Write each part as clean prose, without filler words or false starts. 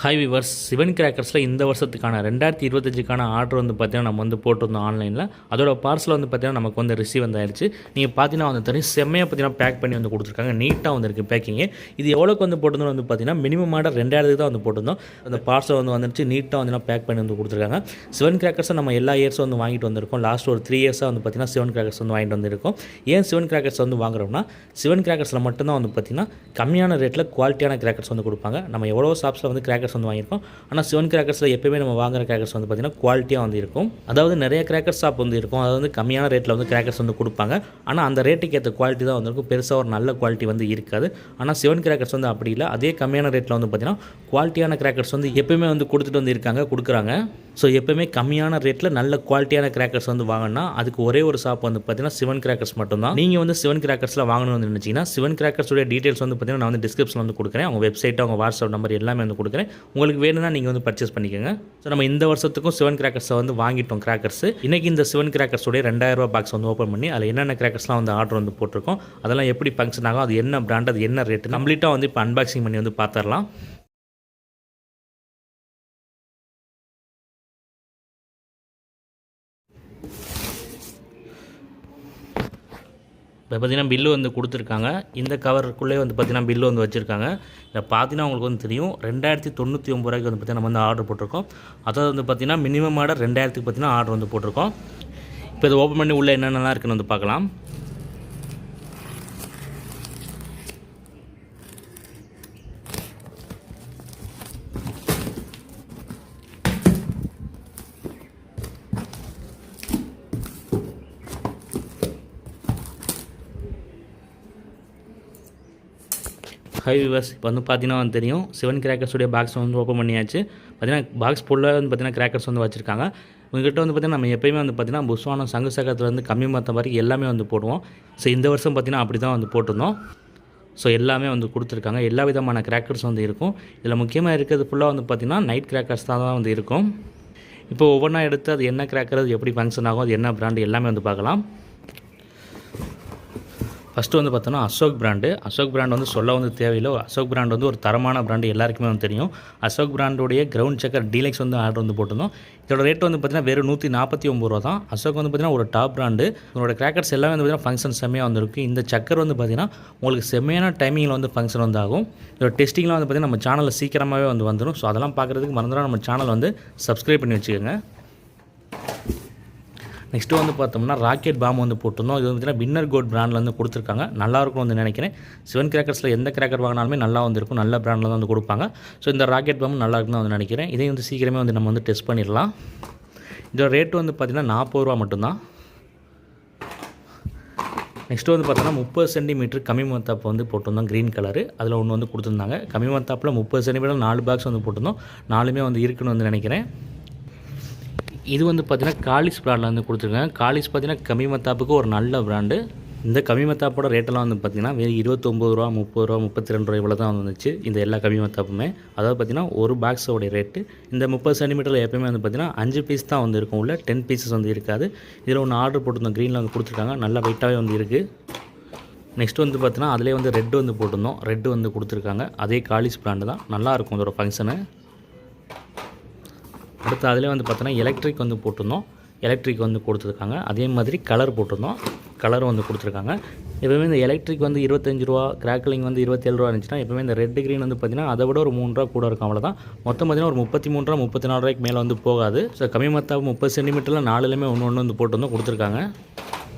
Hi viewers, Sivan கிராக்கர்ஸில் இந்த வருஷத்துக்கான 2025க்கான order வந்து பார்த்தீங்கன்னா நம்ம வந்து போட்டிருந்தோம் ஆன்லைனில். அதோட பார்சல் வந்து பார்த்தீங்கன்னா நமக்கு வந்து ரிசீவ் வந்தாயிருச்சு. நீங்கள் பார்த்தீங்கன்னா வந்து தெரியும், செம்மையாக பார்த்தீங்கன்னா பேக் பண்ணி வந்து கொடுத்துருக்காங்க. நீட்டாக வந்துருக்கு பேக்கிங்கு. இது எவ்வளோக்கு வந்து போட்டிருந்தோம் வந்து பார்த்தீங்கன்னா மினிமம் ஆர்டர் 2000 தான் வந்து போட்டிருந்தோம். அந்த பார்சல் வந்து வந்துருச்சு, நீட்டாக வந்து பேக் பண்ணி வந்து கொடுத்துருக்காங்க. சிவன் கிராக்கர்ஸை நம்ம எல்லா இயர்ஸும் வந்து வாங்கிட்டு வந்திருக்கோம். லாஸ்ட் ஒரு 3 இயர்ஸாக வந்து பார்த்தீங்கன்னா சிவன் கிராக்கர்ஸ் வந்து வாங்கிட்டு வந்திருக்கோம். ஏன் சிவன் கிராக்கர்ஸ் வந்து வாங்குறோம்னா, சிவன் கிராக்கர்ஸில் மட்டும்தான் வந்து பார்த்தீங்கன்னா கம்மியான ரேட்டில் குவாலிட்டியான கிராக்கர்ஸ் வந்து கொடுப்பாங்க. நம்ம எவ்வளோ ஷாப்ஸில் வந்து கிராக்கர்ஸ் வந்து வாங்கியிருக்கோம். ஆனால் சிவன் கிராக்கர்ஸில் எப்போயுமே நம்ம வாங்குற கிராக்கர்ஸ் வந்து பார்த்திங்கன்னா குவாலிட்டியாக வந்து இருக்கும். அதாவது நிறைய கிராக்கர்ஸ் ஷாப் வந்து இருக்கும், அதாவது வந்து கம்மியான ரேட்டில் வந்து கிராக்கர்ஸ் வந்து கொடுப்பாங்க. ஆனால் அந்த ரேட்டுக்கு ஏற்ற குவாலிட்டி தான் வந்துருக்கும், பெருசாக ஒரு நல்ல குவாலிட்டி வந்து இருக்காது. ஆனால் சிவன் கிராக்கர்ஸ் வந்து அப்படி இல்லை, அதே கம்மியான ரேட்டில் வந்து பார்த்திங்கன்னா குவாலிட்டியான கிராக்கர்ஸ் வந்து எப்போயுமே வந்து கொடுத்துட்டு வந்து கொடுக்குறாங்க. ஸோ எப்போயுமே கம்மியான ரேட்டில் நல்ல குவாலிட்டியான கிராக்கர்ஸ் வந்து வாங்கினா அதுக்கு ஒரே ஒரு ஷாப் வந்து பார்த்திங்கன்னா சிவன் கிராக்கர்ஸ் மட்டும்தான். நீங்கள் வந்து சிவன் கிராக்கர்ஸில் வாங்கணும்னு வந்து நினச்சிங்கன்னா சிவன் கிராக்கர்ஸோட டீட்டெயில்ஸ் வந்து பார்த்திங்கன்னா நான் வந்து டிஸ்கிரிப்ஷனில் வந்து கொடுக்குறேன். அவங்க வெப்சைட், அவங்க வாட்ஸ்அப் நம்பர் எல்லாமே வந்து கொடுக்குறேன். உங்களுக்கு வேணும்னா நீங்கள் வந்து பர்ச்சேஸ் பண்ணிக்கோங்க. ஸோ நம்ம இந்த வருஷத்துக்கும் சிவன் கிராக்கர்ஸை வந்து வாங்கிட்டோம் கிராக்கர்ஸ். இன்றைக்கி இந்த சிவன் கிராக்கர்ஸோடைய 2000 ரூபா பாக்ஸ் வந்து ஓப்பன் பண்ணி அதில் என்னென்ன கிராக்கர்ஸ்லாம் வந்து ஆர்டர் வந்து போட்டிருக்கோம், அதெல்லாம் எப்படி ஃபங்க்ஷன் ஆகும், அது என்ன பிராண்ட், அது என்ன ரேட்டு கம்ப்ளீட்டாக வந்து இப்போ அன்பாக்சிங் பண்ணி வந்து பார்த்துடலாம். இப்போ பார்த்தீங்கன்னா பில்லு வந்து கொடுத்துருக்காங்க. இந்த கவருக்குள்ளே வந்து பார்த்தீங்கன்னா பில்லு வந்து வச்சுருக்காங்க. இதை பார்த்தீங்கன்னா உங்களுக்கு வந்து தெரியும், 2099 ரூபாய்க்கு வந்து பார்த்தீங்கன்னா நம்ம வந்து ஆர்டர் போட்டிருக்கோம். அதாவது வந்து பார்த்தீங்கன்னா மினிமம் ஆர்டர் 2000க்கு பார்த்தீங்கன்னா ஆர்டர் வந்து போட்டிருக்கோம். இப்போ இதை ஓப்பன் பண்ணி உள்ளே என்னென்னலாம் இருக்குன்னு வந்து பார்க்கலாம். ஹை விவர்ஸ், இப்போ வந்து பார்த்தீங்கன்னா வந்து தெரியும், சிவன் கிராக்கர்ஸுடைய பாக்ஸ் வந்து ஓப்பன் பண்ணியாச்சு. பார்த்தீங்கன்னா பாக்ஸ் ஃபுல்லாக வந்து பார்த்தீங்கன்னா கிராக்கர்ஸ் வந்து வச்சுருக்காங்க. உங்கள்கிட்ட வந்து பார்த்தீங்கன்னா நம்ம எப்போயுமே வந்து பார்த்தீங்கன்னா புஸ்வானம், சங்கு சக்கரத்துலேருந்து கம்மி மற்ற மாதிரி எல்லாமே வந்து போடுவோம். ஸோ இந்த வருஷம் பார்த்தீங்கன்னா அப்படி தான் வந்து போட்டிருந்தோம். ஸோ எல்லாமே வந்து கொடுத்துருக்காங்க. எல்லா விதமான கிராக்கர்ஸ் வந்து இருக்கும். இதில் முக்கியமாக இருக்கிறது ஃபுல்லாக வந்து பார்த்திங்கன்னா நைட் கிராக்கர்ஸ் தான் வந்து இருக்கும். இப்போ ஒவ்வொன்றா எடுத்து அது என்ன கிராக்கர், அது எப்படி ஃபங்க்ஷன் ஆகும், அது என்ன பிராண்டு எல்லாமே வந்து பார்க்கலாம். ஃபஸ்ட்டு வந்து பார்த்தோன்னா அசோக் பிராண்ட் வந்து சொல்ல வந்து தேவையில்லை. அசோக் பிராண்ட் வந்து ஒரு தரமான பிராண்டு, எல்லாருக்குமே வந்து தெரியும். அசோக் பிராண்டுடைய கிரவுண்ட் செக்கர் டீலக்ஸ் வந்து ஆர்டர் வந்து போட்டிருந்தோம். இதோட ரேட் வந்து பார்த்திங்கன்னா வெறும் 149 ரூபா தான். அசோக் வந்து பார்த்திங்கன்னா ஒரு டாப் பிராண்டு. உங்களோட கிராக்கர்ஸ் எல்லாமே வந்து பார்த்திங்கன்னா ஃபங்க்ஷன் செம்மையாக வந்துருக்கு. இந்த சக்கர் வந்து பார்த்திங்கன்னா உங்களுக்கு செம்மையான டைமிங்கில் வந்து ஃபங்க்ஷன் வந்து ஆகும். இதோட டெஸ்டிங்லாம் வந்து பார்த்திங்கன்னா நம்ம சேனலில் சீக்கிரமாகவே வந்து வந்துடும். ஸோ அதெல்லாம் பார்க்குறதுக்கு மறந்துடும், நம்ம சேனல் வந்து சப்ஸ்கிரைப் பண்ணி வச்சுக்கோங்க. நெக்ஸ்ட்டு வந்து பார்த்தோம்னா ராக்கெட் பாம் வந்து போட்டிருந்தோம். இது வந்து பார்த்திங்கன்னா வின்னர் கோட் பிராண்டில் வந்து கொடுத்துருக்காங்க. நல்லாயிருக்கும் வந்து நினைக்கிறேன். சிவன் கிராக்கர்ஸில் எந்த கிராக்கர் வாங்கினாலுமே நல்லா வந்துருக்கும், நல்ல பிராண்டில் தான் வந்து கொடுப்பாங்க. ஸோ இந்த ராக்கெட் பாம் நல்லா இருக்குன்னு வந்து நினைக்கிறேன். இதையும் வந்து சீக்கிரமே வந்து நம்ம வந்து டெஸ்ட் பண்ணிடலாம். இதோட ரேட்டு வந்து பார்த்திங்கன்னா 40 ரூபா மட்டும்தான். நெக்ஸ்ட்டு வந்து பார்த்தோன்னா 30 சென்டிமீட்டர் கம்மி மத்தாப்பு வந்து போட்டிருந்தோம், க்ரீன் கலரு. அதில் ஒன்று வந்து கொடுத்துருந்தாங்க. கம்மி மத்தாப்பில் 30 சென்டிமீட்டர் 4 பாக்ஸ் வந்து போட்டிருந்தோம். 4மே வந்து இருக்குன்னு வந்து நினைக்கிறேன். இது வந்து பார்த்திங்கன்னா காலிஸ் பிராண்டில் வந்து கொடுத்துருக்காங்க. காலிஸ் பார்த்திங்கன்னா கம்மி மத்தாப்புக்கு ஒரு நல்ல பிராண்டு. இந்த கம்மி மத்தாப்போட ரேட்டெல்லாம் வந்து பார்த்திங்கன்னா வெறும் 29 ரூபா, 30 ரூபா, 32 ரூபா இவ்வளோ தான் வந்துச்சு இந்த எல்லா கம்மி மத்தாப்புமே. அதாவது பார்த்திங்கன்னா ஒரு பாக்ஸோடைய ரேட்டு. இந்த 30 சென்டிமீட்டரில் எப்போயுமே வந்து பார்த்திங்கன்னா 5 பீஸ் தான் வந்து இருக்கும், உள்ள 10 பீசஸ் வந்து இருக்காது. இதில் ஒன்று ஆர்டர் போட்டிருந்தோம், க்ரீனில் வந்து கொடுத்துருக்காங்க, நல்லா வெயிட்டாகவே வந்து இருக்குது. நெக்ஸ்ட் வந்து பார்த்திங்கன்னா அதிலே வந்து ரெட்டு வந்து போட்டிருந்தோம், ரெட்டு வந்து கொடுத்துருக்காங்க. அதே காலிஸ் பிராண்டு தான், நல்லாயிருக்கும் அதோட ஃபங்க்ஷனு. அடுத்து அதிலே வந்து பார்த்தோன்னா எலக்ட்ரிக் வந்து போட்டிருந்தோம், எலக்ட்ரிக் வந்து கொடுத்துருக்காங்க. அதே மாதிரி கலர் போட்டிருந்தோம், கலர் வந்து கொடுத்துருக்காங்க. எப்போவுமே இந்த எலக்ட்ரிக் வந்து 25 ரூபா, கிராக்லிங் வந்து 27 ரூபா இருந்துச்சுன்னா எப்போவுமே இந்த ரெட் க்ரீன் வந்து பார்த்திங்கன்னா அதை விட ஒரு 3 ரூபா கூட இருக்கும், அவ்வளோதான். மொத்தம் பார்த்திங்கன்னா ஒரு 33 ரூபா, 34 ரூபாய்க்கு மேலே வந்து போகாது. ஸோ கம்மி மத்தாப்பு 30 சென்டிமீட்டரில் 4லுமே ஒன்று வந்து போட்டு கொடுத்துருக்காங்க.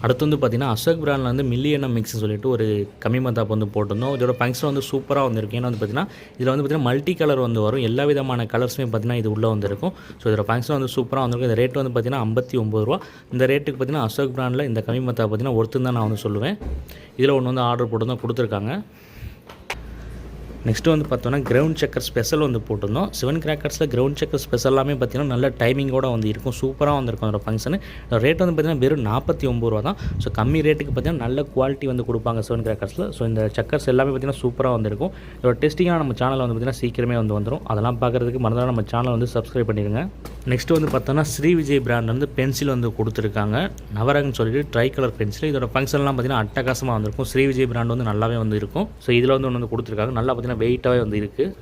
அடுத்து வந்து பார்த்திங்கன்னா அசோக் பிராண்டில் வந்து மில்லியனம் மிக்ஸ்னு சொல்லிட்டு ஒரு கம்மி மத்தாப்பு வந்து போட்டிருந்தோம். இதோட ஃபங்க்ஷன் வந்து சூப்பராக வந்துருக்கு. ஏன்னா வந்து பார்த்திங்கன்னா இதில் வந்து பார்த்திங்கன்னா மல்டி கலர் வந்து வரும், எல்லா விதமான கலர்ஸுமே பார்த்திங்கன்னா இது உள்ளே வந்துருக்கும். ஸோ இதோட ஃபங்க்ஷன் வந்து சூப்பராக வந்துருக்கும். இந்த ரேட் வந்து பார்த்திங்கன்னா 59 ரூபா. இந்த ரேட்டுக்கு பார்த்திங்கன்னா அசோக் பிராண்டில் இந்த கம்மி மத்தாப்பு பார்த்திங்கன்னா ஒருத்தர் தான் நான் வந்து சொல்லுவேன். இதில் ஒன்று வந்து ஆர்டர் போட்டு தான் கொடுத்துருக்காங்க. நெக்ஸ்ட்டு வந்து பார்த்தோன்னா கிரவுண்ட் செக்கர் ஸ்பெஷல் வந்து போட்டிருந்தோம். சிவன் கிராக்கர்ஸில் கிரவுண்ட் செக்கர் ஸ்பெஷல் எல்லாமே பார்த்திங்கன்னா நல்ல டைமிங்கோடு வந்து இருக்கும், சூப்பராக வந்துருக்கும் அதோட ஃபங்க்ஷனு. ரேட் வந்து பார்த்திங்கன்னா வெறும் 49 ரூபா தான். ஸோ கம்மி ரேட்டுக்கு பார்த்திங்கன்னா நல்ல குவாலிட்டி வந்து கொடுப்பாங்க சிவன் கிராக்கர்ஸில். ஸோ இந்த செக்கர்ஸ் எல்லாமே பார்த்திங்கன்னா சூப்பராக வந்துருக்கும். இதோட டெஸ்டிங்காக நம்ம சேனலில் வந்து பார்த்திங்கன்னா சீக்கிரமே வந்து வந்துடும். அதெல்லாம் பார்க்குறதுக்கு மறந்தாலும் நம்ம சேனல் வந்து சப்ஸ்கிரைப் பண்ணிடுங்க. நெக்ஸ்ட்டு வந்து பார்த்தோன்னா ஸ்ரீ விஜய் பிராண்ட் வந்து பென்சில் வந்து கொடுத்துருக்காங்க, நவரகன்னு சொல்லிட்டு ட்ரை கலர் பென்சில். இதோட ஃபங்க்ஷன்லாம் பார்த்திங்கன்னா அட்டகாசமாக வந்திருக்கும். ஸ்ரீ விஜய் பிராண்ட் வந்து நல்லாவே வந்து இருக்கும். ஸோ இதில் வந்து ஒன்று வந்து கொடுத்துருக்காங்க, நல்லா பார்த்திங்கன்னா வெயிட்டாகவே வந்து இருக்குது.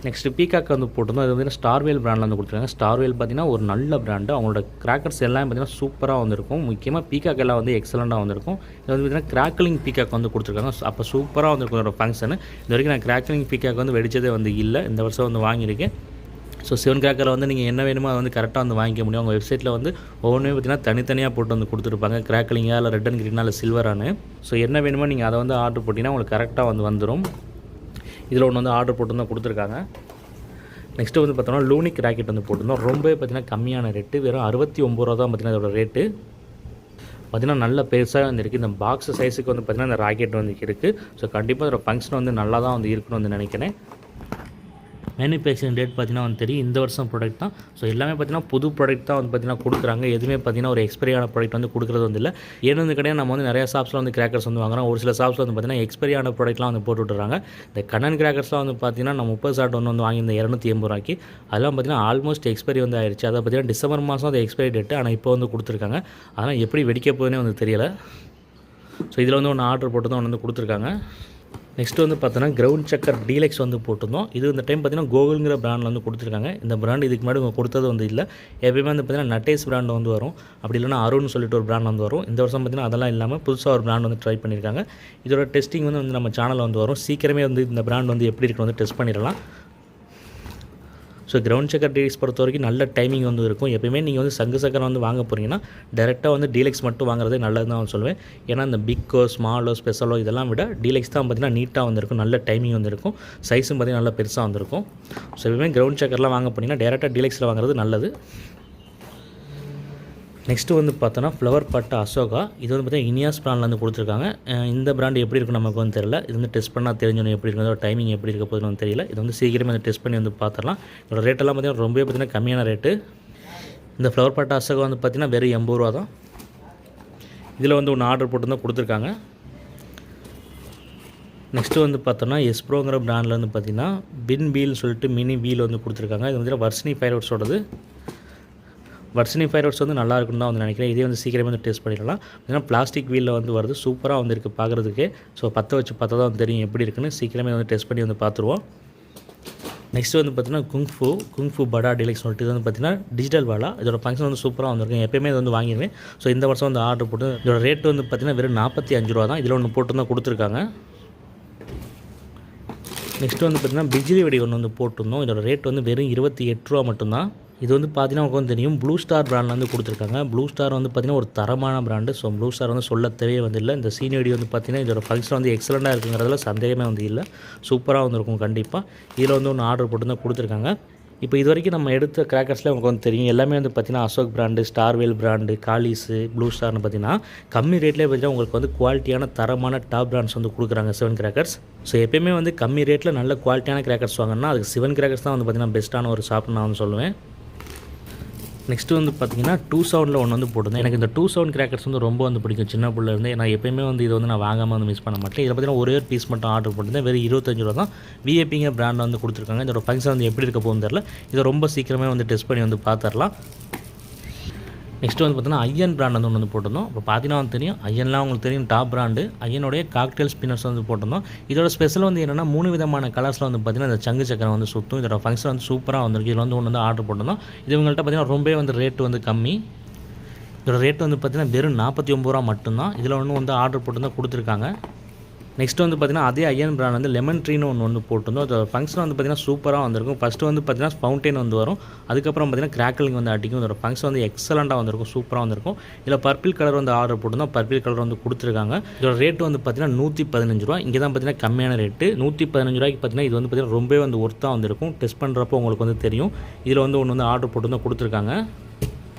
நெக்ஸ்ட்டு பீகாக் வந்து போட்டிருந்தோம். இது வந்து ஸ்டார்வேல் பிராண்டில் வந்து கொடுத்துருக்காங்க. ஸ்டார்வேல் பார்த்திங்கன்னா ஒரு நல்ல பிராண்டு. அவங்களோட கிராக்கர்ஸ் எல்லாம் பார்த்திங்கன்னா சூப்பராக வந்திருக்கும். முக்கியமாக பீகாக் எல்லாம் வந்து எக்ஸலண்ட்டாக வந்திருக்கும். இது வந்து பார்த்திங்கன்னா கிராக்கலிங் பீகாக் வந்து கொடுத்துருக்காங்க. அப்போ சூப்பராக வந்திருக்கும் ஒரு ஃபங்க்ஷனு. இது வரைக்கும் நான் கிராக்கலிங் பீகாக் வந்து வெடிச்சதே வந்து இல்லை. இந்த வருஷம் வந்து வாங்கியிருக்கேன். ஸோ சிவன் கிராக்கரில் வந்து நீங்கள் என்ன வேணுமோ அதை வந்து கரெக்டாக வந்து வாங்கிக்க முடியும். அவங்க வெப்சைட்டில் வந்து ஒவ்வொன்றுமே பார்த்திங்கன்னா தனித்தனியாக போட்டு வந்து கொடுத்துருப்பாங்க. கிராக்கலிங்காக இல்லை ரெட் அண்ட் க்ரீனாக இல்லை சில்வரானு. ஸோ என்ன வேணுமோ நீங்கள் அதை வந்து ஆர்டர் போட்டிங்கன்னா உங்களுக்கு கரெக்டாக வந்து வந்துடும். இதில் ஒன்று வந்து ஆர்டர் போட்டு தான் கொடுத்துருக்காங்க. நெக்ஸ்ட்டு வந்து பார்த்தோம்னா லூனிக் ராக்கெட் வந்து போட்டிருந்தோம். ரொம்பவே பார்த்திங்கன்னா கம்மியான ரேட்டு, வெறும் 69 ரூபா தான் பார்த்திங்கன்னா அதோட ரேட்டு. பார்த்திங்கன்னா நல்ல பெருசாக வந்து இருக்குது. இந்த பாக்ஸ் சைஸுக்கு வந்து பார்த்திங்கன்னா இந்த ராக்கெட் வந்து இருக்குது. ஸோ கண்டிப்பாக அதோட ஃபங்க்ஷன் வந்து நல்லா தான் வந்து இருக்கணும்னு வந்து நினைக்கிறேன். மேனுஃபேக்சரிங் டேட் பார்த்திங்கன்னா வந்து தெரியும், இந்த வருஷம் ப்ராடக்ட் தான். ஸோ எல்லாமே பார்த்திங்கன்னா புது ப்ராடக்ட் தான் வந்து பார்த்திங்கன்னா கொடுக்குறாங்க. எதுவுமே பார்த்திங்கன்னா ஒரு எக்ஸ்பைரியான ப்ராடக்ட் வந்து கொடுக்குறது வந்து இல்லை. ஏன்னு வந்து கிடையாது, நம்ம வந்து நிறைய ஷாப்ஸில் வந்து கிராக்கர்ஸ் வந்து வாங்குறோம். ஒரு சில ஷாப்ஸில் வந்து பார்த்திங்கன்னா எக்ஸ்பைரியான ப்ராடக்ட்லாம் வந்து போட்டு விட்டுறாங்க. இந்த கண்ணன் கிராக்கர்ஸ்லாம் வந்து பார்த்திங்கன்னா நம்ம 30 ஷாட் வந்து வாங்கியிருந்த 280 ரூபாய்க்கு அதெல்லாம் பார்த்திங்கன்னா ஆல்மோஸ்ட் எக்ஸ்பைரி வந்து ஆயிடுச்சு. அதை பார்த்திங்கன்னா டிசம்பர் மாதம் அது எக்ஸ்பைரி டேட்டு, ஆனால் இப்போ வந்து கொடுத்துருக்காங்க. அதனால் எப்படி வெடிக்க போகுதுன்னே வந்து தெரியலை. ஸோ இதில் வந்து ஒன்று ஆர்டர் போட்டு தான் ஒன்று வந்து கொடுத்துருக்காங்க. நெக்ஸ்ட்டு வந்து பார்த்தோன்னா கிரவுண்ட் சக்கர் டீலக்ஸ் வந்து போட்டிருந்தோம். இது இந்த டைம் பார்த்திங்கன்னா கோகுல்ங்கிற பிராண்டில் வந்து கொடுத்துருக்காங்க. இந்த பிராண்ட் இதுக்கு முன்னாடி கொடுத்தது வந்து இல்லை. எப்பயுமே வந்து பார்த்திங்கன்னா நட்டேஸ் பிராண்ட் வந்து வரும், அப்படி இல்லைனா அருண் சொல்லிட்டு ஒரு பிராண்ட் வந்து வரும். இந்த வருஷம் பார்த்திங்கன்னா அதெல்லாம் இல்லாமல் புதுசாக ஒரு பிராண்ட் வந்து ட்ரை பண்ணியிருக்காங்க. இதோட டெஸ்டிங் வந்து நம்ம சேனலில் வந்து வரும். சீக்கிரமே வந்து இந்த பிராண்ட் வந்து எப்படி இருக்குன்னு வந்து டெஸ்ட் பண்ணிடலாம். ஸோ கிரவுண்ட் சக்கர் டீலக்ஸ் பொறுத்த வரைக்கும் நல்ல டைமிங் வந்து இருக்கும். எப்பயுமே நீங்கள் வந்து சங்கு சக்கரம் வந்து வாங்க போகிறீங்கன்னா டேரெக்டாக வந்து டீலக்ஸ் மட்டும் வாங்குறதே நல்லது தான் சொல்லுவேன். ஏன்னா இந்த பிக்கோ ஸ்மாலோ ஸ்பெஷலோ இதெல்லாம் விட டீலக்ஸ் தான் பார்த்திங்கன்னா நீட்டாக வந்துருக்கும், நல்ல டைமிங் வந்துருக்கும், சைஸும் பார்த்திங்கன்னா நல்லா பெருசாக வந்திருக்கும். ஸோ எப்பவுமே கிரவுண்ட் சக்கர்லாம் வாங்க போனீங்கன்னா டேரெக்டாக டீலக்ஸில் வாங்குறது நல்லது. நெக்ஸ்ட்டு வந்து பார்த்தோன்னா ஃப்ளவர் பட்டா அசோகா. இது வந்து பார்த்தீங்கன்னா இனியாஸ் பிராண்டில் வந்து கொடுத்துருக்காங்க. இந்த பிராண்ட் எப்படி இருக்கும் நமக்கு வந்து தெரியல. இது வந்து டெஸ்ட் பண்ணால் தெரிஞ்சணும் எப்படி இருக்கும், அதோட டைமிங் எப்படி இருக்க போகுதுன்னு வந்து தெரியல. இது வந்து சீக்கிரமே வந்து டெஸ்ட் பண்ணி வந்து பார்த்துடலாம். இதோட ரேட்டெல்லாம் பார்த்திங்கன்னா ரொம்பவே பார்த்திங்கன்னா கம்மியான ரேட்டு. இந்த ஃப்ளவர் பட்டா அசோகா வந்து பார்த்திங்கன்னா வெறும் 80 ரூபா தான். இதில் வந்து ஒன்று ஆர்டர் போட்டு தான் கொடுத்துருக்காங்க. நெக்ஸ்ட்டு வந்து பார்த்தோன்னா எஸ்ப்ரோங்கிற பிராண்டில் வந்து பார்த்திங்கன்னா பின் வீல்னு சொல்லிட்டு மினி வீல் வந்து கொடுத்துருக்காங்க. இது வந்து வர்ஷினி ஃபயர்வர்ட்ஸோடது. வர்ஷினி ஃபயர்வர்ட்ஸ் வந்து நல்லா இருக்குன்னு தான் வந்து நினைக்கிறேன். இதே வந்து சீக்கிரமே வந்து டெஸ்ட் பண்ணிடலாம். ஏன்னா பிளாஸ்டிக் வீலில் வந்து வருது, சூப்பராக வந்து இருக்குது பார்க்குறதுக்கு. ஸோ பற்ற வச்சு பார்த்தா தான் வந்து தெரியும் எப்படி இருக்குன்னு. சீக்கிரமே வந்து டெஸ்ட் பண்ணி வந்து பார்த்துருவோம். நெக்ஸ்ட்டு வந்து பார்த்திங்கன்னா குங்ஃபு படா டீலக்ஸ் சொல்லிட்டு இது வந்து பார்த்திங்கன்னா டிஜிட்டல் வாலா. இதோட ஃபங்க்ஷன் வந்து சூப்பராக வந்துருக்கும். எப்பயுமே இது வந்து வாங்கிடுவேன். ஸோ இந்த வருஷம் வந்து ஆர்டர் போட்டு இதோட ரேட்டு வந்து பார்த்திங்கன்னா வெறும் 45 ரூபா தான். இதில் ஒன்று போட்டு தான் கொடுத்துருக்காங்க. நெக்ஸ்ட்டு வந்து பார்த்திங்கன்னா பிஜிலி வெடி ஒன்று வந்து போட்டிருந்தோம். இதோட ரேட் வந்து வெறும் 28 ரூபா மட்டும்தான். இது வந்து பார்த்தீங்கன்னா உங்களுக்கு வந்து தெரியும், ப்ளூ ஸ்டார் பிராண்டில் வந்து கொடுத்துருக்காங்க. ப்ளூ ஸ்டார் வந்து பார்த்திங்கன்னா ஒரு தரமான பிராண்டு. ஸோ ப்ளூ ஸ்டார் வந்து சொல்ல தேவையே வந்து இல்லை. இந்த சீனியடி வந்து பார்த்திங்கன்னா இதோட ஃபங்க்ஷன் வந்து எக்ஸலண்ட்டாக இருக்குங்கிறதுல சந்தேகமே வந்து இல்லை. சூப்பராக வந்துருக்கும் கண்டிப்பாக. இதில் வந்து ஒன்று ஆர்டர் போட்டு தான் கொடுத்துருக்காங்க. இப்போ இது வரைக்கும் நம்ம எடுத்த கிராக்கர்ஸில் உங்களுக்கு வந்து தெரியும், எல்லாமே வந்து பார்த்திங்கன்னா அசோக் பிராண்டு, ஸ்டார்வேல் பிராண்டு, காலிஸு, ப்ளூ ஸ்டார்னு பார்த்திங்கன்னா கம்மி ரேட்லேயே பார்த்திங்கன்னா உங்களுக்கு வந்து குவாலிட்டியான தரமான டாப் பிராண்ட்ஸ் வந்து கொடுக்குறாங்க சிவன் கிராக்கர்ஸ். ஸோ எப்பயுமே வந்து கம்மி ரேட்டில் நல்ல குவாலிட்டியான கிராக்கர்ஸ் வாங்கினா அதுக்கு சிவன் கிராக்கர்ஸ் தான் வந்து பார்த்திங்கன்னா பெஸ்ட்டான ஒரு ஷாப்னு நான் வந்து சொல்லுவேன். நெக்ஸ்ட்டு வந்து பார்த்திங்கன்னா 2 ஒன்று வந்து போட்டிருந்தேன். எனக்கு இந்த 2 கிராக்கர்ஸ் வந்து ரொம்ப வந்து பிடிக்கும் சின்ன பிள்ளைலேருந்து. நான் எப்பயுமே வந்து இது வந்து நான் வாங்காமல் வந்து மிஸ் பண்ண மாட்டேன். இதில் பார்த்திங்கன்னா ஒரே ஒரு பீஸ் மட்டும் ஆர்டர் போட்டிருந்தேன். வெறும் 25 ரூபா தான். விஏபிங்க பிராண்ட் வந்து கொடுத்துருக்காங்க. இதோட ஃபங்க்ஷன் வந்து எப்படி இருக்க போகுதுன்னு தெரியல. இதை ரொம்ப சீக்கிரமே வந்து டெஸ்ட் பண்ணி வந்து பார்த்துடலாம். நெக்ஸ்ட்டு வந்து பார்த்தீங்கன்னா ஐயன் பிராண்ட் வந்து ஒன்று வந்து போட்டிருந்தோம். இப்போ பார்த்தீங்கன்னா வந்து தெரியும், ஐயன்லாம் உங்களுக்கு தெரியும் டாப் பிராண்டு. ஐயனுடைய காக்டெயில் ஸ்பின்னர்ஸ் வந்து போட்டிருந்தோம். இதோட ஸ்பெஷல் வந்து என்னென்னா 3 விதமான கலர்ஸில் வந்து பார்த்திங்கன்னா இந்த சங்கு சக்கரம் வந்து சுற்றும். இதோட ஃபங்க்ஷன் வந்து சூப்பராக வந்துருக்கு. இதில் வந்து ஒன்று வந்து ஆர்டர் போட்டிருந்தோம். இது இவங்கள்ட்ட பார்த்திங்கன்னா ரொம்பவே வந்து ரேட்டு வந்து கம்மி. இதோட ரேட் வந்து பார்த்திங்கன்னா வெறும் 49 ரூபா மட்டும்தான். இதில் ஒன்று வந்து ஆர்டர் போட்டு தான் கொடுத்துருக்காங்க. நெக்ஸ்ட் வந்து பார்த்திங்கன்னா அதே ஐயன் பிராண்ட் வந்து லெமன் ட்ரீன்னு ஒன்று போட்டிருந்தோம். அதோட ஃபங்க்ஷன் வந்து பார்த்திங்கன்னா சூப்பராக வந்திருக்கும். ஃபஸ்ட்டு வந்து பார்த்திங்கன்னா ஃபவுண்டைன் வந்து வரும். அதுக்கப்புறம் பார்த்திங்கன்னா கிராக்கலிங் வந்து அடிக்கும். இதோட ஃபங்க்ஷன் வந்து எக்ஸலண்ட்டாக வந்திருக்கும், சூப்பராக வந்திருக்கும். இதில் பர்பிள் கலர் வந்து ஆர்டர் போட்டிருந்தோம். பர்பிள் கலர் வந்து கொடுத்துருக்காங்க. இதோட ரேட்டு வந்து பார்த்திங்கன்னா 115 ரூபா. இங்கே தான் பார்த்திங்கன்னா கம்மியான ரேட்டு 115 ரூபாய்க்கு பார்த்திங்கன்னா இது வந்து பார்த்திங்கன்னா ரொம்பவே வந்து ஒர்த்தாக வந்திருக்கும். டெஸ்ட் பண்ணுறப்போ உங்களுக்கு வந்து தெரியும். இதில் வந்து ஒன்று வந்து ஆர்டர் போட்டு தான் கொடுத்துருக்காங்க.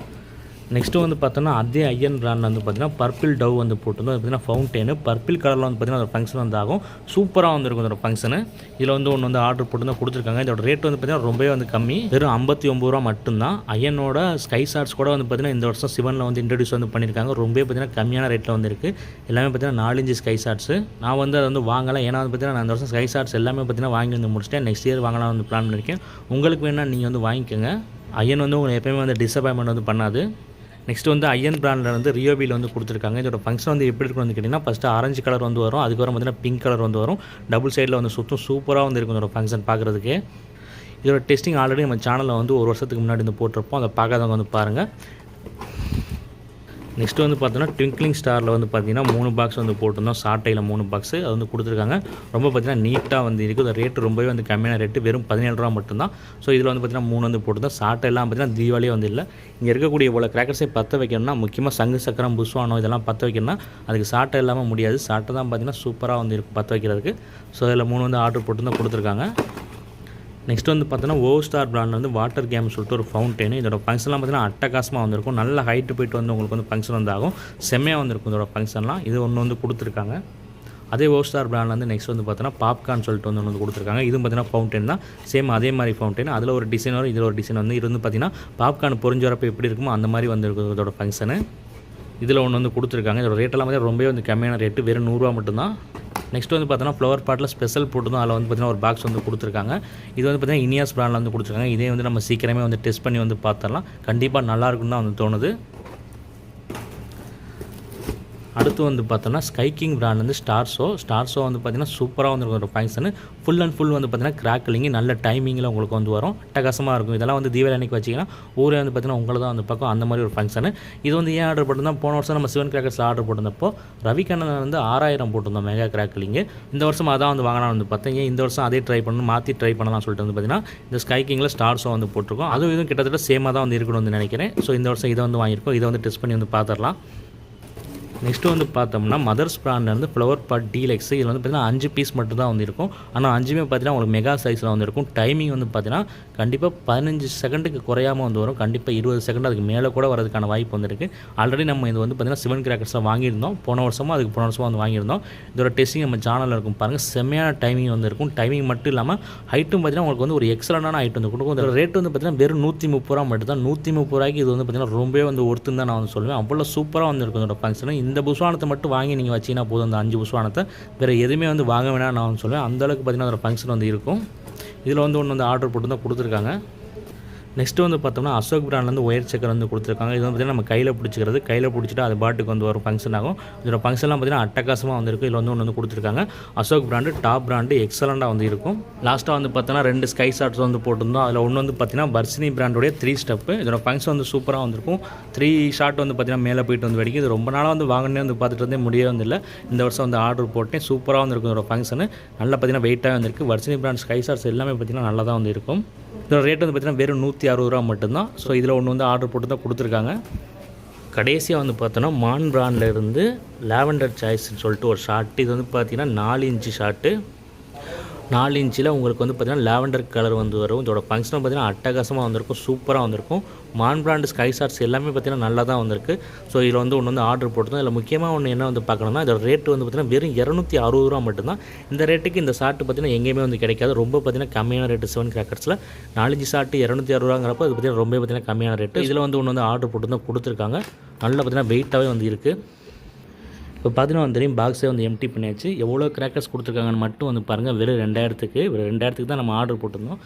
நெக்ஸ்ட்டு வந்து பார்த்தோன்னா அதே ஐயன் பிராண்ட் வந்து பார்த்திங்கன்னா பர்பிள் டவ் வந்து போட்டிருந்தோம். அது பார்த்திங்கன்னா ஃபவுண்டெயின் பர்பிள் கலரில் வந்து பார்த்திங்கன்னா அதோட ஃபங்க்ஷன் வந்து ஆகும். சூப்பராக வந்துருக்கும் அதோட ஃபங்க்ஷனு. இதில் வந்து ஒன்று வந்து ஆர்டர் போட்டு தான் கொடுத்துருக்காங்க. இதோட ரேட் வந்து பார்த்திங்கன்னா ரொம்பவே வந்து கம்மி, வெறும் 59 ரூபா மட்டும்தான். ஐயனோட ஸ்கை ஷார்ட்ஸ் கூட வந்து பார்த்திங்கன்னா இந்த வருஷம் சிவனில் வந்து இன்ட்ரடியூஸ் வந்து பண்ணியிருக்காங்க. ரொம்பவே பார்த்திங்கன்னா கம்மியான ரேட்டில் வந்து இருக்குது. எல்லாமே பார்த்திங்கன்னா 4 இன்ச்சு ஸ்கை ஷார்ட்ஸு. நான் வந்து அதை வந்து வாங்கலாம். ஏன்னா வந்து பார்த்திங்கன்னா நான் இந்த வருஷம் ஸ்கை ஷார்ட்ஸ் எல்லாமே பார்த்திங்கன்னா வாங்கி வந்து முடிச்சிட்டேன். நெக்ஸ்ட் இயர் வாங்கலாம் வந்து பிளான் பண்ணியிருக்கேன். உங்களுக்கு வேணால் நீங்கள் வந்து வாங்கிக்கோங்க. ஐயன் வந்து உங்களுக்கு எப்போயுமே வந்து டிசப்பாயின்மெண்ட் வந்து பண்ணாது. நெக்ஸ்ட் வந்து ஐயன் பிராண்டில் வந்து ரியோபியில் வந்து கொடுத்துருக்காங்க. இதோட ஃபங்க்ஷன் வந்து எப்படி இருக்குன்னு வந்து கேட்டிங்கன்னா ஃபஸ்ட்டு ஆரஞ்சு கலர் வந்து வரும். அதுக்கப்புறம் பார்த்திங்கன்னா பிங்க் கலர் வந்து வரும். டபுள் சைடில் வந்து சுற்றும் சூப்பராக வந்து இருக்கும் இதோட ஃபங்க்ஷன் பார்க்குறதுக்கு. இதோட டெஸ்டிங் ஆல்ரெடி நம்ம சேனலில் வந்து ஒரு வருஷத்துக்கு முன்னாடி வந்து போட்டிருப்போம், அதை பார்க்காதவங்க வந்து பாருங்கள். நெக்ஸ்ட்டு வந்து பார்த்தோன்னா ட்விங்க்லிங் ஸ்டாரில் வந்து பார்த்திங்கன்னா 3 பாக்ஸ் வந்து போட்டிருந்தோம். சாட்டையில் 3 பாக்ஸு அது வந்து கொடுத்துருக்காங்க. ரொம்ப பார்த்திங்கன்னா நீட்டாக வந்து இருக்குது. அது ரேட்டு ரொம்பவே வந்து கம்மியான ரேட்டு, வெறும் 17 ரூபா மட்டும்தான். ஸோ இதில் வந்து பார்த்திங்கன்னா 3 வந்து போட்டிருந்தோம். சாட்டையெல்லாம் பார்த்திங்கன்னா தீபாவளியே வந்து இல்லை. இங்கே இருக்கக்கூடிய இவ்வளோ கிராக்கர்ஸை பற்ற வைக்கணும்னா, முக்கியமாக சங்கு சக்கரம் புஸ்வானம் இதெல்லாம் பற்ற வைக்கணும்னா அதுக்கு சாட்டை இல்லாமல் முடியாது. சாட்டை தான் பார்த்திங்கன்னா சூப்பராக வந்து இருக்கும் பற்ற வைக்கிறதுக்கு. ஸோ இதில் 3 வந்து ஆர்டர் போட்டு தான் கொடுத்துருக்காங்க. நெக்ஸ்ட் வந்து பார்த்தோன்னா ஓஸ்டார் பிராண்டில் வந்து வாட்டர் கேம் சொல்லிட்டு ஒரு ஃபவுண்டெயின். இதோட ஃபங்க்ஷன்லாம் பார்த்தீங்கன்னா அட்டகாசமாக வந்திருக்கும். நல்ல ஹைட்டு போயிட்டு வந்து உங்களுக்கு வந்து ஃபங்க்ஷன் வந்து ஆகும். செம்மையாக வந்திருக்கும் இதோட ஃபங்க்ஷன்லாம். இது ஒன்று வந்து கொடுத்துருக்காங்க. அதே ஓஸ்டார் பிராண்டில் வந்து நெக்ஸ்ட் வந்து பார்த்தோன்னா பாப்கார்ன் சொல்லிட்டு வந்து ஒன்று கொடுத்துருக்காங்க. இதுவும் பார்த்தீங்கன்னா ஃபவுண்டைன் தான், சேம் அதே மாதிரி ஃபவுண்டைன். அதில் ஒரு டிசைன் வரும், இதில் ஒரு டிசைன் வந்து இது வந்து பார்த்தீங்கன்னா பாப்கார்ன் பொரிஞ்சு வரப்போ எப்படி இருக்குமோ அந்த மாதிரி வந்துருக்கும் இதோட ஃபங்க்ஷனு. இதில் ஒன்று வந்து கொடுத்துருக்காங்க. இதோட ரேட்டெல்லாம் பார்த்தீங்கன்னா ரொம்பவே வந்து கம்மியான ரேட்டு, வெறும் 100 ரூபா மட்டும்தான். நெக்ஸ்ட் வந்து பார்த்தோன்னா ஃப்ளவர் பாட்டில் ஸ்பெஷல் போட்டு தான் அதில் வந்து பார்த்திங்கன்னா ஒரு பாக்ஸ் வந்து கொடுத்துருக்காங்க. இது வந்து பார்த்திங்கன்னா இனியாஸ் பிராண்டில் வந்து கொடுத்துருக்காங்க. இதே வந்து நம்ம சீக்கிரமே வந்து டெஸ்ட் பண்ணி வந்து பார்த்துடலாம். கண்டிப்பாக நல்லாயிருக்குன்னு தான் வந்து தோணுது. அடுத்து வந்து பார்த்தோன்னா ஸ்கை கிங் பிராண்ட் வந்து ஸ்டார் ஷோ வந்து பார்த்திங்கன்னா சூப்பராக வந்துருக்கும் ஒரு ஃபங்க்ஷனு. ஃபுல் அண்ட் ஃபுல் வந்து பார்த்திங்கன்னா கிராக்கிலிங்கு நல்ல டைமிங்கில் உங்களுக்கு வந்து வரும். அட்டகாசமாக இருக்கும். இதெல்லாம் வந்து தீபாவளி அன்றைக்கி வச்சிங்கன்னா ஊரே வந்து பார்த்திங்கன்னா உங்களை தான் வந்து பார்க்கும் அந்த மாதிரி ஒரு ஃபங்க்ஷனு. இது வந்து ஏன் ஆர்டர் போட்டிருந்தோம், போன வருஷம் நம்ம சிவன் கிராக்கர்ஸில் ஆர்டர் போட்டிருந்தப்போ ரவிக்கண்ணன் வந்து 6000 போட்டிருந்தோம் மெகா கிராக்கிலிங்கு. இந்த வருஷம் அதான் வந்து வாங்கினா வந்து பார்த்தீங்க. இந்த வருஷம் அதே ட்ரை பண்ணணும், மாற்றி ட்ரை பண்ணலாம் சொல்லிட்டு வந்து பார்த்திங்கன்னா இந்த ஸ்கை கிங்கில் ஸ்டார் ஷோ வந்து போட்டிருக்கோம். அதுவும் இதுவும் கிட்டத்தட்ட சேமாக தான் வந்து இருக்கணும்னு வந்து நினைக்கிறேன். ஸோ இந்த வருஷம் இதை வந்து வாங்கியிருக்கோம். இதை வந்து டெஸ்ட் பண்ணி வந்து பார்த்துடலாம். நெக்ஸ்ட்டு வந்து பார்த்தோம்னா மதர்ஸ் பிராண்ட்லேருந்து ஃப்ளவர் பாட் டீலக்ஸ். இதில் வந்து பார்த்திங்கன்னா 5 பீஸ் மட்டும் தான் வந்து இருக்கும். ஆனால் 5மே பார்த்திங்கன்னா உங்களுக்கு மெகா சைஸில் வந்து இருக்கும். டைமிங் வந்து பார்த்திங்கன்னா கண்டிப்பாக 15 செகண்டுக்கு குறையாமல் வந்து வரும். கண்டிப்பாக 20 செகண்ட் அதுக்கு மேலே கூட வரதுக்கான வாய்ப்பு வந்துருக்கு. ஆல்ரெடி நம்ம இது வந்து பார்த்திங்கன்னா சிவன் கிராக்கர்ஸாக வாங்கியிருந்தோம். போன வருஷமாக வந்து வாங்கியிருந்தோம். இதோட டெஸ்டிங் நம்ம சேனலில் இருக்கும் பாருங்கள். செம்மையான டைமிங் வந்து இருக்கும். டைமிங் மட்டும் இல்லாமல் ஹைட்டும் பார்த்திங்கன்னா உங்களுக்கு வந்து ஒரு எக்ஸலண்டான ஹைட் வந்து கொடுக்கும். இதோட ரேட் வந்து பார்த்திங்கன்னா வெறும் 130 ரூபா மட்டும் தான். 130 ரூபாய்க்கு இது வந்து பார்த்திங்கன்னா ரொம்பவே வந்து ஒருத்துன்னு தான் நான் வந்து சொல்லுவேன். அவ்வளோ சூப்பராக வந்து இருக்கும் இதோட ஃபங்க்ஷன். இந்த புஸ்வானத்தை மட்டும் வாங்கி நீங்கள் வச்சிங்கன்னா போதும். அந்த 5 புஸ்வானத்தை வேறு எதுவுமே வந்து வாங்க வேணாம் நான் சொல்லுவேன். அந்தளவுக்கு பார்த்திங்கன்னா அதோட ஃபங்க்ஷன் வந்து இருக்கும். இதில் வந்து ஒன்று வந்து ஆர்டர் போட்டு தான் கொடுத்துருக்காங்க. நெக்ஸ்ட்டு வந்து பார்த்தோம்னா அசோக் பிராண்ட்லேருந்து ஒயர் சக்கர் வந்து கொடுத்துருக்காங்க. இது வந்து பார்த்திங்கன்னா நம்ம கையில் பிடிச்சிக்கிறது, கையில் பிடிச்சிட்டு அது பாட்டுக்கு வந்து ஒரு ஃபங்க்ஷன் ஆகும். இதோட ஃபங்க்ஷன்லாம் பார்த்திங்கன்னா அட்டகாசமாக வந்துருக்கு. இதில் வந்து ஒன்று வந்து கொடுத்துருக்காங்க. அசோக் பிராண்டு டாப் பிராண்டு எக்ஸலண்ட்டாக வந்து இருக்கும். லாஸ்ட்டாக வந்து பார்த்தோன்னா 2 ஸ்கை ஷாட்ஸ் வந்து போட்டிருந்தோம். அதில் ஒன்று வந்து பார்த்திங்கன்னா பர்சினி பிராண்டோடைய 3 ஸ்டெப்பு. இதோட ஃபங்க்ஷன் வந்து சூப்பராக வந்திருக்கும். 3 ஷாட் வந்து பார்த்திங்கன்னா மேலே போயிட்டு வந்து வெடிக்கும். இது ரொம்ப நாளாக வந்து வாங்கினே வந்து பார்த்துட்டு இருந்தே முடியவே வந்து இல்லை. இந்த வருஷம் வந்து ஆர்டர் போட்டேன். சூப்பராக வந்துருக்கும் இதோட ஃபங்க்ஷனு. நல்லா பார்த்திங்கன்னா வெயிட்டாக வந்துருக்கு. பர்சினி பிராண்ட் ஸ்கை ஷாட்ஸ் எல்லாமே பார்த்திங்கன்னா நல்லா தான் வந்து இருக்கும். இதோட ரேட் வந்து பார்த்திங்கன்னா வெறும் 160 ரூபா மட்டும்தான். ஸோ இதில் ஒன்று வந்து ஆர்டர் போட்டு தான் கொடுத்துருக்காங்க. கடைசியாக வந்து பார்த்தோன்னா மான் பிராண்டில் இருந்து லாவெண்டர் சாய்ஸ்ன்னு சொல்லிட்டு ஒரு ஷார்ட். இது வந்து பார்த்திங்கன்னா 4 இன்ச்சு ஷார்ட்டு. 4 இன்ச்சில் உங்களுக்கு வந்து பார்த்திங்கன்னா லாவெண்டர் கலர் வந்து வரும். இதோட ஃபங்க்ஷன் பார்த்திங்கன்னா அட்டகாசமாக வந்திருக்கும். சூப்பராக வந்திருக்கும். மான் பிராண்டு ஸ்கை ஷாட்ஸ் எல்லாமே பார்த்திங்கன்னா நல்லா தான் வந்திருக்கு. ஸோ இதில் வந்து ஒன்று வந்து ஆர்டர் போட்டு இதில் முக்கியமாக ஒன்று என்ன வந்து பார்க்கணும்னா இதோட ரேட்டு வந்து பார்த்திங்கன்னா வெறும் 260 ரூபா மட்டும்தான். இந்த ரேட்டுக்கு இந்த ஷார்ட் பார்த்திங்கன்னா எங்கேயுமே வந்து கிடைக்காது. ரொம்ப பார்த்திங்கன்னா கம்மியான ரேட்டு சிவன் கிராக்கர்ஸில் 4 இன்ச்சு ஷார்ட்டு 260 ரூபாங்கிறப்போ அது பார்த்திங்கன்னா ரொம்ப பார்த்திங்கன்னா கம்மியான ரேட்டு. இதில் வந்து ஒன்று வந்து ஆர்டர் போட்டு தான் கொடுத்துருக்காங்க. நல்லா பார்த்திங்கன்னா வெயிட்டாகவே வந்து இருக்குது. இப்போ பார்த்தீங்கன்னா தெரியும் பாக்ஸே வந்து எம்டி பண்ணியாச்சு. எவ்வளோ கிராக்கர்ஸ் கொடுத்துருக்காங்கன்னு மட்டும் வந்து பாருங்கள். வெறும் 2000க்கு தான் நம்ம ஆர்டர் போட்டிருந்தோம்.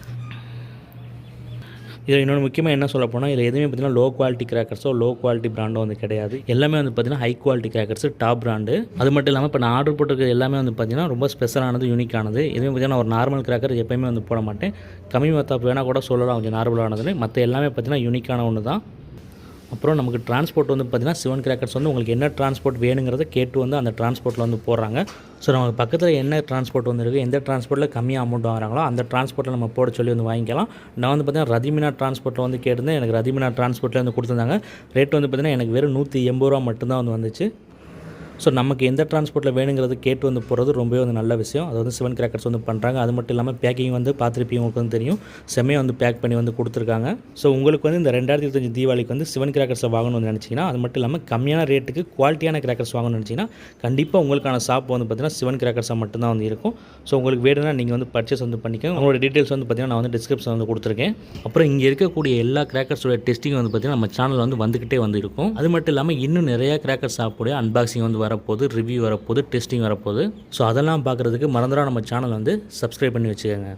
இதில் இன்னொன்று முக்கியமாக என்ன சொல்ல போனால் இதில் எதுவுமே பார்த்திங்கன்னா லோ குவாலிட்டி கிராக்கர்ஸோ லோ குவாலிட்டி பிராண்டோ வந்து கிடையாது. எல்லாமே வந்து பார்த்திங்கன்னா high quality crackers, top brand. அது மட்டும் இல்லாமல் இப்போ நான் ஆர்டர் போட்டிருக்க எல்லாமே வந்து பார்த்திங்கன்னா ரொம்ப ஸ்பெஷலானது, யூனிக்கானது. எதுவுமே பார்த்திங்கன்னா ஒரு நார்மல் கிராக்கர் எப்போயுமே வந்து போட மாட்டேன். கம்மி மத்தாப்பு வேணால் கூட சொல்லலாம் கொஞ்சம் நார்மலானதுன்னு. மற்ற எல்லாமே பார்த்திங்கன்னா யூனிக்கான ஒன்று தான். அப்புறம் நமக்கு டிரான்ஸ்போர்ட் வந்து பார்த்திங்கன்னா சிவன் கிராக்கர்ஸ் வந்து உங்களுக்கு என்ன டிரான்ஸ்போர்ட் வேணுங்கிறத கேட்டு வந்து அந்த டிரான்ஸ்போர்ட்டில் வந்து போடுறாங்க. ஸோ நமக்கு பக்கத்தில் என்ன டிரான்ஸ்போர்ட் வந்து இருக்குது, எந்த டிரான்ஸ்போர்ட்டில் கம்மியாக அமௌண்ட் வாங்குறாங்களோ அந்த டிரான்ஸ்போர்ட்டில் நம்ம போட சொல்லி வந்து வாங்கிக்கலாம். நான் வந்து பார்த்திங்கன்னா ரதிமினா டிரான்ஸ்போர்ட்டில் வந்து கேட்டிருந்தேன். எனக்கு ரதிமினா டிரான்ஸ்போர்ட்டில் வந்து கொடுத்துருந்தாங்க. ரேட் வந்து பார்த்திங்கன்னா எனக்கு வெறும் 180 ரூபா மட்டும்தான் வந்து வந்துச்சு. ஸோ நமக்கு எந்த டிரான்ஸ்போர்ட்டில் வேணுங்கிறது கேட்டு வந்து போகிறது ரொம்பவே வந்து நல்ல விஷயம். அது வந்து சிவன் கிராக்கர்ஸ் வந்து பண்ணுறாங்க. அது மட்டும் இல்லாமல் பேக்கிங் வந்து பார்த்துருப்பீங்க, உங்களுக்கு வந்து தெரியும். செம்மையாக வந்து பேக் பண்ணி வந்து கொடுத்துருக்காங்க. ஸோ உங்களுக்கு வந்து இந்த 2025 தீபாவளிக்கு வந்து சிவன் கிராக்கர்ஸில் வாங்கணும்னு நினச்சிங்கன்னா, அது மட்டும் இல்லாமல் கம்மியான ரேட்டுக்கு குவாலிட்டியான கிராக்கர்ஸ் வாங்கணும்னு நினச்சிங்கன்னா கண்டிப்பாக உங்களுக்கான ஷாப் வந்து பார்த்திங்கன்னா சிவன் கிராக்கர்ஸாக மட்டும்தான் வந்து இருக்கும். ஸோ உங்களுக்கு வேணும்னா நீங்கள் வந்து பர்ச்சேஸ் வந்து பண்ணிக்கோங்க. உங்களோட டீட்டெயில்ஸ் வந்து பார்த்திங்கன்னா நான் வந்து டிஸ்கிரிப்ஷன் வந்து கொடுத்துருக்கேன். அப்புறம் இங்கே இருக்கக்கூடிய எல்லா கிராக்கர்ஸோட டெஸ்டிங் வந்து பார்த்திங்கன்னா நம்ம சேனல் வந்து வந்துக்கிட்டே வந்து இருக்கும். அது மட்டும் இல்லாமல் இன்னும் நிறையா கிராக்கர் ஷாப்புடைய அன்பாக்சிங் வந்து வரப்போகுது, ரிவ்யூ வரப்போகுது, டெஸ்டிங் வரப்போகுது. ஸோ அதெல்லாம் பார்க்குறதுக்கு மறந்துடா நம்ம சேனல் வந்து சப்ஸ்கிரைப் பண்ணி வச்சுக்கோங்க.